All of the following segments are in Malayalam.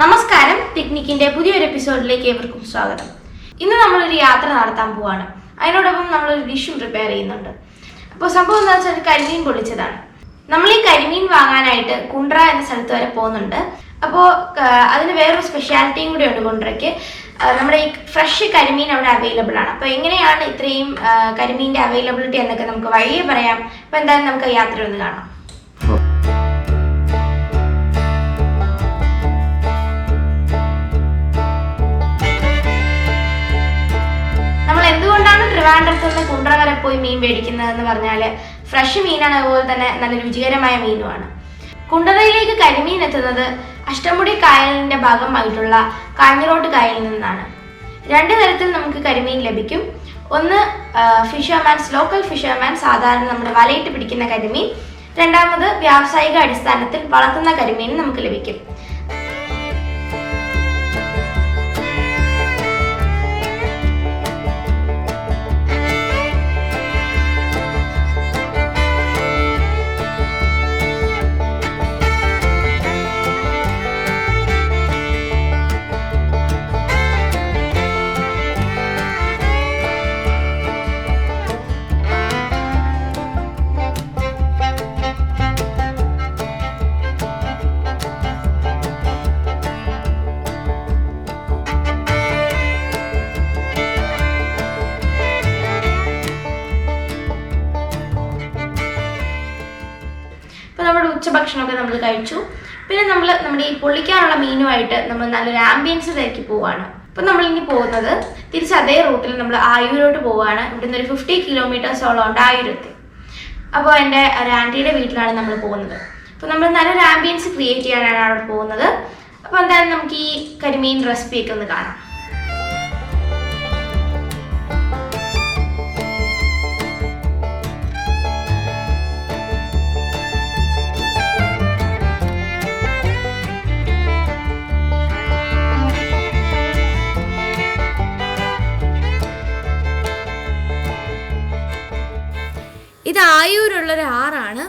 നമസ്കാരം, പിക്നിക്കിന്റെ പുതിയൊരു എപ്പിസോഡിലേക്ക് ഏവർക്കും സ്വാഗതം. ഇന്ന് നമ്മളൊരു യാത്ര നടത്താൻ പോവാണ്. അതിനോടൊപ്പം നമ്മളൊരു ഡിഷും പ്രിപ്പയർ ചെയ്യുന്നുണ്ട്. അപ്പോൾ സംഭവം എന്താ വെച്ചാൽ കരിമീൻ പൊള്ളിച്ചതാണ്. നമ്മൾ ഈ കരിമീൻ വാങ്ങാനായിട്ട് കുണ്ട്ര എന്ന സ്ഥലത്ത് വരെ പോകുന്നുണ്ട്. അപ്പോൾ അതിന് വേറൊരു സ്പെഷ്യാലിറ്റിയും കൂടി ഉണ്ട്. കുണ്ട്രയ്ക്ക് നമ്മുടെ ഈ ഫ്രഷ് കരിമീൻ അവിടെ അവൈലബിൾ ആണ്. അപ്പോൾ എങ്ങനെയാണ് ഇത്രയും കരിമീൻ്റെ അവൈലബിലിറ്റി എന്നൊക്കെ നമുക്ക് വഴിയേ പറയാം. അപ്പോൾ എന്തായാലും നമുക്ക് യാത്ര ഒന്ന് കാണാം. എന്തുകൊണ്ടാണ് ട്രിവാൻഡ്രത്ത് നിന്ന് കുണ്ട്ര വരെ പോയി മീൻ മേടിക്കുന്നതെന്ന് പറഞ്ഞാൽ ഫ്രഷ് മീനാണ്, അതുപോലെ തന്നെ നല്ല രുചികരമായ മീനുമാണ്. കുണ്ട്രയിലേക്ക് കരിമീൻ എത്തുന്നത് അഷ്ടമുടി കായലിൻ്റെ ഭാഗമായിട്ടുള്ള കാഞ്ഞിരോട്ട് കായലിൽ നിന്നാണ്. രണ്ട് തരത്തിൽ നമുക്ക് കരിമീൻ ലഭിക്കും. ഒന്ന് ഫിഷർമാൻസ്, ലോക്കൽ ഫിഷർമാൻ സാധാരണ നമ്മുടെ വലയിട്ട് പിടിക്കുന്ന കരിമീൻ. രണ്ടാമത് വ്യാവസായിക അടിസ്ഥാനത്തിൽ വളർത്തുന്ന കരിമീൻ നമുക്ക് ലഭിക്കും. നമ്മുടെ ഉച്ചഭക്ഷണമൊക്കെ നമ്മൾ കഴിച്ചു. പിന്നെ നമ്മുടെ ഈ പൊള്ളിക്കാനുള്ള മീനുമായിട്ട് നമ്മൾ നല്ലൊരു ആംബിയൻസിലേക്ക് പോവുകയാണ്. അപ്പം നമ്മളിനി പോകുന്നത് തിരിച്ച് അതേ റൂട്ടിൽ നമ്മൾ ആയൂരോട്ട് പോവുകയാണ്. ഇവിടുന്ന് ഒരു 50 കിലോമീറ്റേഴ്സോളം ഉണ്ട് ആയൂരത്തിൽ. അപ്പോൾ എൻ്റെ ഒരു ആൻറ്റിയുടെ വീട്ടിലാണ് നമ്മൾ പോകുന്നത്. അപ്പോൾ നമ്മൾ നല്ലൊരു ആംബിയൻസ് ക്രിയേറ്റ് ചെയ്യാനാണ് അവിടെ പോകുന്നത്. അപ്പോൾ എന്തായാലും നമുക്ക് ഈ കരിമീൻ റെസിപ്പിയൊക്കെ ഒന്ന് കാണാം. ഇത് ആയൂരുള്ളൊരു ആറാണ്.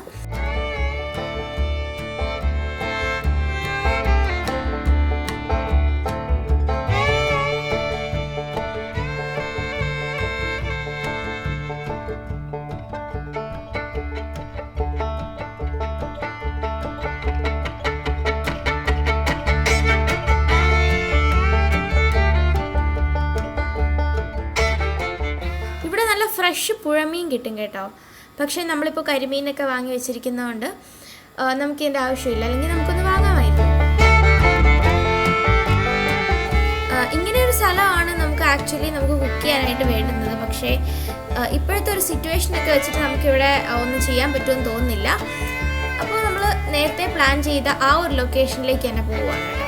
ഇവിടെ നല്ല ഫ്രഷ് പുഴമീൻ കിട്ടും കേട്ടോ. പക്ഷേ നമ്മളിപ്പോൾ കരിമീനൊക്കെ വാങ്ങി വെച്ചിരിക്കുന്നതുകൊണ്ട് നമുക്കിതിൻ്റെ ആവശ്യമില്ല, അല്ലെങ്കിൽ നമുക്കൊന്ന് വാങ്ങാമായിരുന്നു. ഇങ്ങനെയൊരു സ്ഥലമാണ് നമുക്ക് കുക്ക് ചെയ്യാനായിട്ട് വേണ്ടുന്നത്. പക്ഷേ ഇപ്പോഴത്തെ ഒരു സിറ്റുവേഷനൊക്കെ വെച്ചിട്ട് നമുക്കിവിടെ ഒന്നും ചെയ്യാൻ പറ്റുമെന്ന് തോന്നുന്നില്ല. അപ്പോൾ നമ്മൾ നേരത്തെ പ്ലാൻ ചെയ്ത ആ ഒരു ലൊക്കേഷനിലേക്ക് തന്നെ പോവുകയാണ് കേട്ടോ.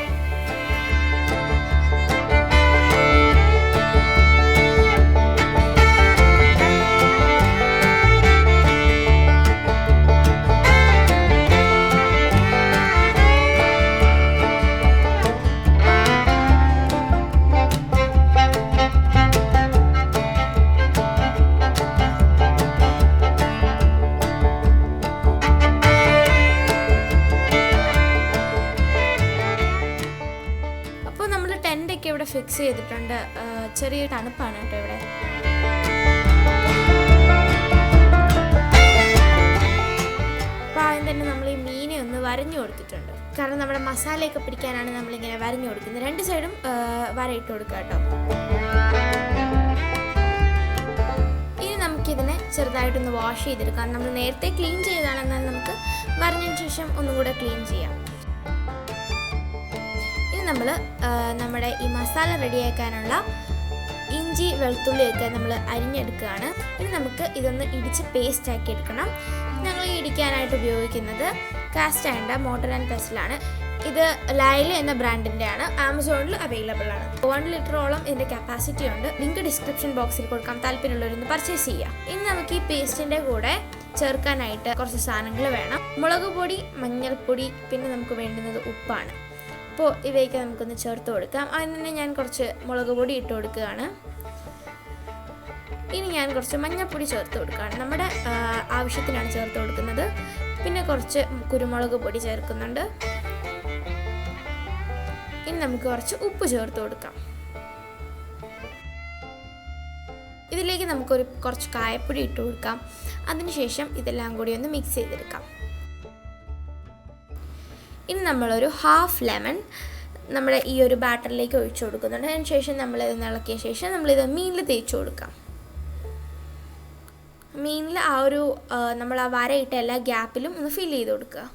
ടെൻ്റൊക്കെ ഇവിടെ ഫിക്സ് ചെയ്തിട്ടുണ്ട്. ചെറിയ തണുപ്പാണ് കേട്ടോ ഇവിടെ. അപ്പോൾ ആദ്യം തന്നെ നമ്മൾ ഈ മീനെ ഒന്ന് വരഞ്ഞു കൊടുത്തിട്ടുണ്ട്. കാരണം നമ്മുടെ മസാലയൊക്കെ പിടിക്കാനാണ് നമ്മളിങ്ങനെ വരഞ്ഞു കൊടുക്കുന്നത്. രണ്ട് സൈഡും വരയിട്ട് കൊടുക്കുക കേട്ടോ. ഇനി നമുക്കിതിനെ ചെറുതായിട്ടൊന്ന് വാഷ് ചെയ്തെടുക്കാം. നമ്മൾ നേരത്തെ ക്ലീൻ ചെയ്തതാണെന്നാൽ നമുക്ക് വരഞ്ഞതിന് ശേഷം ഒന്നും കൂടെ ക്ലീൻ ചെയ്യാം. നമ്മൾ നമ്മുടെ ഈ മസാല റെഡിയാക്കാനുള്ള ഇഞ്ചി വെളുത്തുള്ളിയൊക്കെ നമ്മൾ അരിഞ്ഞെടുക്കുകയാണ്. ഇനി നമുക്ക് ഇതൊന്ന് ഇടിച്ച് പേസ്റ്റ് ആക്കി എടുക്കണം. ഞങ്ങൾ ഇടിക്കാനായിട്ട് ഉപയോഗിക്കുന്നത് കാസ്റ്റ് അയണിൻ്റെ മോട്ടർ ആൻഡ് പെസ്റ്റലാണ്. ഇത് ലയലി എന്ന ബ്രാൻഡിൻ്റെയാണ്. ആമസോണിൽ അവൈലബിൾ ആണ്. 1 ലിറ്ററോളം ഇതിൻ്റെ കപ്പാസിറ്റി ഉണ്ട്. ലിങ്ക് ഡിസ്ക്രിപ്ഷൻ ബോക്സിൽ കൊടുക്കാം, താല്പര്യമുള്ളവരൊന്ന് പർച്ചേസ് ചെയ്യാം. ഇനി നമുക്ക് ഈ പേസ്റ്റിൻ്റെ കൂടെ ചേർക്കാനായിട്ട് കുറച്ച് സാധനങ്ങൾ വേണം. മുളക് പൊടി, മഞ്ഞൾപ്പൊടി, പിന്നെ നമുക്ക് വേണ്ടുന്നത് ഉപ്പാണ്. അപ്പോൾ ഇവയൊക്കെ നമുക്കൊന്ന് ചേർത്ത് കൊടുക്കാം. അതിന് തന്നെ ഞാൻ കുറച്ച് മുളക് പൊടി ഇട്ട് കൊടുക്കുകയാണ്. ഇനി ഞാൻ കുറച്ച് മഞ്ഞൾപ്പൊടി ചേർത്ത് കൊടുക്കുകയാണ്. നമ്മുടെ ആവശ്യത്തിനാണ് ചേർത്ത് കൊടുക്കുന്നത്. പിന്നെ കുറച്ച് കുരുമുളക് പൊടി ചേർക്കുന്നുണ്ട്. ഇനി നമുക്ക് കുറച്ച് ഉപ്പ് ചേർത്ത് കൊടുക്കാം. ഇതിലേക്ക് നമുക്കൊരു കുറച്ച് കായപ്പൊടി ഇട്ട് കൊടുക്കാം. അതിനുശേഷം ഇതെല്ലാം കൂടി ഒന്ന് മിക്സ് ചെയ്തെടുക്കാം. ഇനി നമ്മളൊരു ഹാഫ് ലെമൺ നമ്മുടെ ഈ ഒരു ബാറ്ററിലേക്ക് ഒഴിച്ചു കൊടുക്കുന്നുണ്ട്. അതിനുശേഷം നമ്മളിത് ഇളക്കിയ ശേഷം നമ്മളിത് മീനിൽ തേച്ച് കൊടുക്കാം. മീനിൽ ആ ഒരു നമ്മൾ ആ വരയിട്ട എല്ലാ ഗ്യാപ്പിലും ഒന്ന് ഫില്ല് ചെയ്ത് കൊടുക്കുക.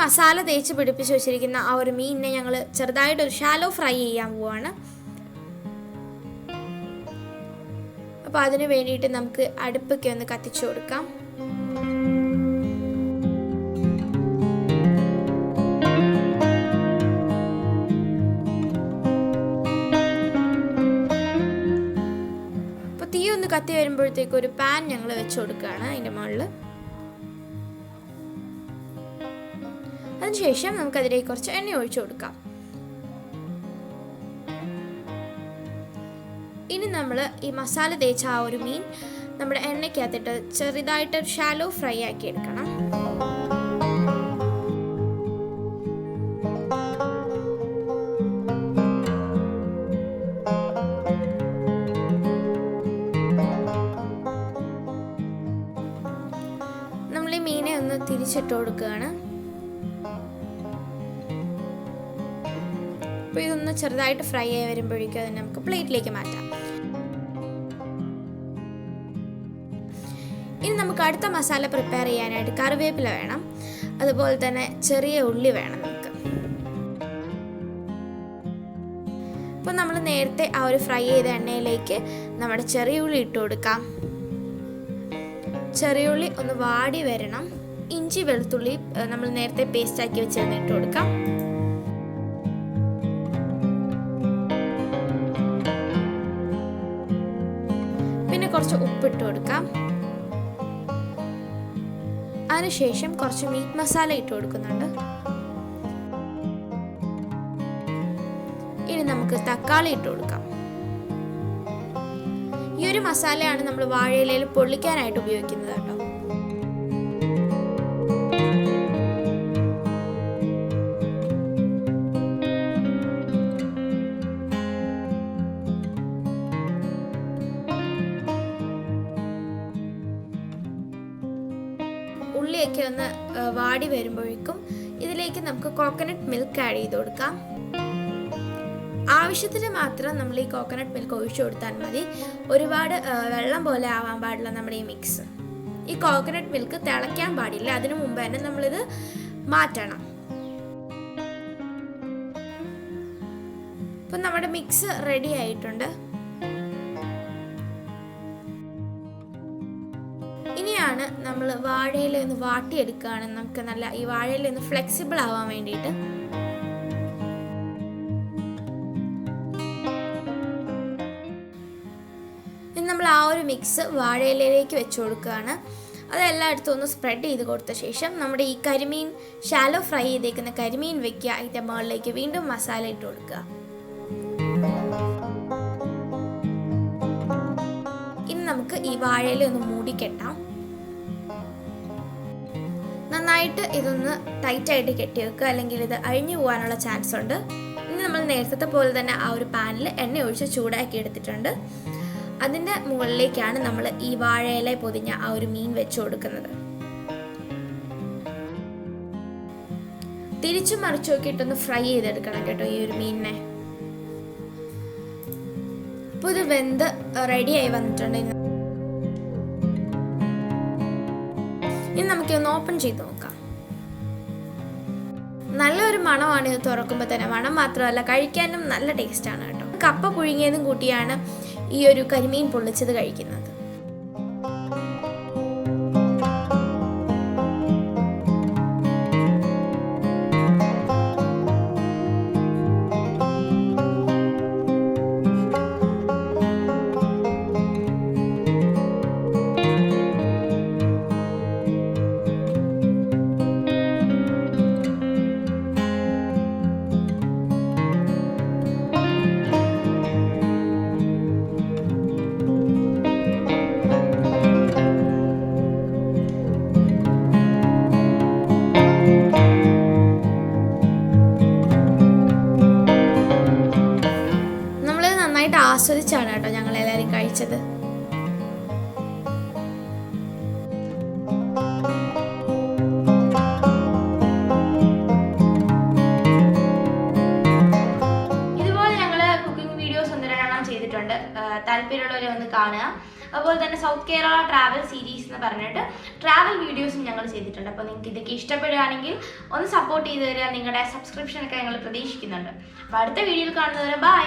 മസാല തേച്ച് പിടിപ്പിച്ച് വെച്ചിരിക്കുന്ന ആ ഒരു മീനിനെ ഞങ്ങൾ ചെറുതായിട്ടൊരു ഷാലോ ഫ്രൈ ചെയ്യാൻ പോവാണ്. അപ്പോൾ അതിന് വേണ്ടിയിട്ട് നമുക്ക് അടുപ്പൊക്കെ ഒന്ന് കത്തിച്ചു കൊടുക്കാം. അപ്പോൾ തീ ഒന്ന് കത്തി വരുമ്പോഴത്തേക്ക് ഒരു പാൻ ഞങ്ങൾ വെച്ച് കൊടുക്കുകയാണ് അതിൻ്റെ മുകളിൽ. അതിനുശേഷം നമുക്കതിലേക്ക് കുറച്ച് എണ്ണ ഒഴിച്ചു കൊടുക്കാം. ഇനി നമ്മൾ ഈ മസാല തേച്ച ആ ഒരു മീൻ നമ്മുടെ എണ്ണയ്ക്കകത്തിട്ട് ചെറുതായിട്ട് ഷാലോ ഫ്രൈ ആക്കി എടുക്കണം. നമ്മൾ ഈ മീനെ ഒന്ന് തിരിച്ചിട്ട് കൊടുക്കുകയാണ്. അപ്പോൾ ഇതൊന്ന് ചെറുതായിട്ട് ഫ്രൈ ആയി വരുമ്പോഴേക്കും അത് നമുക്ക് പ്ലേറ്റിലേക്ക് മാറ്റാം. ഇനി നമുക്ക് അടുത്ത മസാല പ്രിപ്പയർ ചെയ്യാനായിട്ട് കറിവേപ്പില വേണം, അതുപോലെ തന്നെ ചെറിയ ഉള്ളി വേണം നമുക്ക്. അപ്പോൾ നമ്മൾ നേരത്തെ ആ ഒരു ഫ്രൈ ചെയ്ത എണ്ണയിലേക്ക് നമ്മുടെ ചെറിയ ഉള്ളി ഇട്ട് കൊടുക്കാം. ചെറിയ ഉള്ളി ഒന്ന് വാടി വരണം. ഇഞ്ചി വെളുത്തുള്ളി നമ്മൾ നേരത്തെ പേസ്റ്റ് ആക്കി വെച്ചിരുന്ന് ഇട്ട് കൊടുക്കാം. കുറച്ച് ഉപ്പിട്ട് കൊടുക്കാം. അതിനുശേഷം കുറച്ച് മീറ്റ് മസാല ഇട്ട് കൊടുക്കുന്നുണ്ട്. ഇനി നമുക്ക് തക്കാളി ഇട്ട് കൊടുക്കാം. ഈ ഒരു മസാലയാണ് നമ്മൾ വാഴയിലയിൽ പൊള്ളിക്കാനായിട്ട് ഉപയോഗിക്കുന്നത് കേട്ടോ. ഉള്ളിയൊക്കെ ഒന്ന് വാടി വരുമ്പോഴേക്കും ഇതിലേക്ക് നമുക്ക് കോക്കനട്ട് മിൽക്ക് ആഡ് ചെയ്ത് കൊടുക്കാം. ആവശ്യത്തിന് മാത്രം നമ്മൾ ഈ കോക്കനട്ട് മിൽക്ക് ഒഴിച്ചു കൊടുത്താൽ മതി. ഒരുപാട് വെള്ളം പോലെ ആവാൻ പാടില്ല നമ്മുടെ ഈ മിക്സ്. ഈ കോക്കനട്ട് മിൽക്ക് തിളയ്ക്കാൻ പാടില്ല. അതിനു മുമ്പ് തന്നെ നമ്മളിത് മാറ്റണം. അപ്പം നമ്മുടെ മിക്സ് റെഡി ആയിട്ടുണ്ട്. ഇനിയാണ് നമ്മൾ വാഴയില ഒന്ന് വാട്ടിയെടുക്കുകയാണ്. നമുക്ക് നല്ല ഈ വാഴയില ഒന്ന് ഫ്ലെക്സിബിൾ ആവാൻ വേണ്ടിയിട്ട്. ഇനി നമ്മൾ ആ ഒരു മിക്സ് വാഴയിലയിലേക്ക് വെച്ച് കൊടുക്കുകയാണ്. അത് എല്ലായിടത്തും ഒന്ന് സ്പ്രെഡ് ചെയ്ത് കൊടുത്ത ശേഷം നമ്മുടെ ഈ കരിമീൻ ഷാലോ ഫ്രൈ ചെയ്തേക്കുന്ന കരിമീൻ വെക്കുക. അതിൻ്റെ മുകളിലേക്ക് വീണ്ടും മസാല ഇട്ട് കൊടുക്കുക. ഇനി നമുക്ക് ഈ വാഴയില ഒന്ന് മൂടിക്കെട്ടാം. നന്നായിട്ട് ഇതൊന്ന് ടൈറ്റായിട്ട് കെട്ടി വെക്കുക, അല്ലെങ്കിൽ ഇത് അഴിഞ്ഞു പോകാനുള്ള ചാൻസ് ഉണ്ട്. ഇനി നമ്മൾ നേരത്തെ പോലെ തന്നെ ആ ഒരു പാനിൽ എണ്ണ ഒഴിച്ച് ചൂടാക്കി എടുത്തിട്ടുണ്ട്. അതിൻ്റെ മുകളിലേക്കാണ് നമ്മൾ ഈ വാഴയില പൊതിഞ്ഞ ആ ഒരു മീൻ വെച്ച് കൊടുക്കുന്നത്. തിരിച്ചു മറിച്ചു നോക്കിയിട്ടൊന്ന് ഫ്രൈ ചെയ്തെടുക്കണം കേട്ടോ ഈ ഒരു മീനിനെ. അപ്പോൾ ഇത് വെന്ത് റെഡിയായി വന്നിട്ടുണ്ട്. ഇനി നമുക്കൊന്ന് ഓപ്പൺ ചെയ്ത് നോക്കാം. നല്ലൊരു മണമാണ് ഇത് തുറക്കുമ്പോൾ തന്നെ. മണം മാത്രമല്ല, കഴിക്കാനും നല്ല ടേസ്റ്റാണ് കേട്ടോ. കപ്പ പുഴുങ്ങിയതും കൂട്ടിയാണ് ഈ ഒരു കരിമീൻ പൊള്ളിച്ചത് കഴിക്കുന്നത്. ആസ്വദിച്ചാണ് കേട്ടോ ഞങ്ങളെല്ലാവരും കഴിച്ചത്. ചെയ്തിട്ടുണ്ട്. താല്പര്യമുള്ളവരെ ഒന്ന് കാണുക. അതുപോലെ തന്നെ സൗത്ത് കേരള ട്രാവൽ സീരീസ് എന്ന് പറഞ്ഞിട്ട് ട്രാവൽ വീഡിയോസും ഞങ്ങൾ ചെയ്തിട്ടുണ്ട്. അപ്പോൾ നിങ്ങൾക്ക് ഇതൊക്കെ ഇഷ്ടപ്പെടുകയാണെങ്കിൽ ഒന്ന് സപ്പോർട്ട് ചെയ്ത് തരിക. നിങ്ങളുടെ സബ്സ്ക്രിപ്ഷനൊക്കെ ഞങ്ങൾ പ്രതീക്ഷിക്കുന്നുണ്ട്. അപ്പോൾ അടുത്ത വീഡിയോയിൽ കാണുന്നവരെ ബൈ.